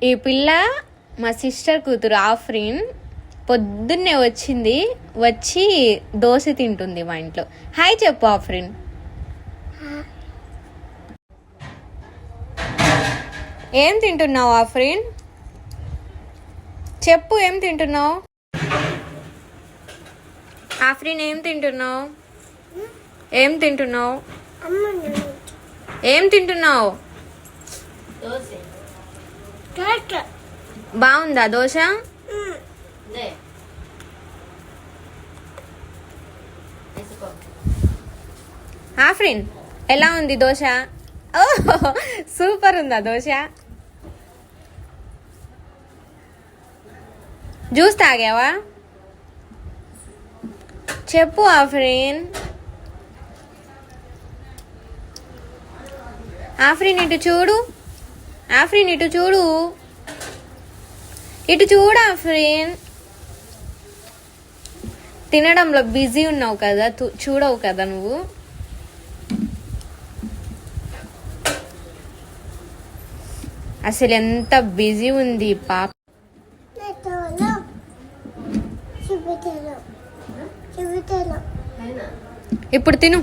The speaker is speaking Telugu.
ఈ పిల్ల మా సిస్టర్ కూతురు ఆఫ్రిన్ పొద్దున్నే వచ్చి దోశ తింటుంది మా ఇంట్లో. హాయ్ చెప్పు ఆఫ్రిన్. ఏం తింటున్నావు ఆఫ్రిన్? చెప్పు ఏం తింటున్నావు ఆఫ్రిన్? ఏం తింటున్నావు? ఏం తింటున్నావు? ఏం తింటున్నావు? బాగుందా దోశ? ఆఫ్రిన్ ఎలా ఉంది దోశ? ఓహో సూపర్ ఉందా దోశ? జ్యూస్ తాగావా? చెప్పు ఆఫ్రిన్. ఆఫ్రిన్ ఇటు చూడు. ఆఫ్రిన్ ఇటు చూడు. ఇటు చూడు ఆఫ్రిన్. తినడంలో బిజీ ఉన్నావు కదా, చూడవు కదా నువ్వు. అసలు ఎంత బిజీ ఉంది పాప. ఇప్పుడు తిను.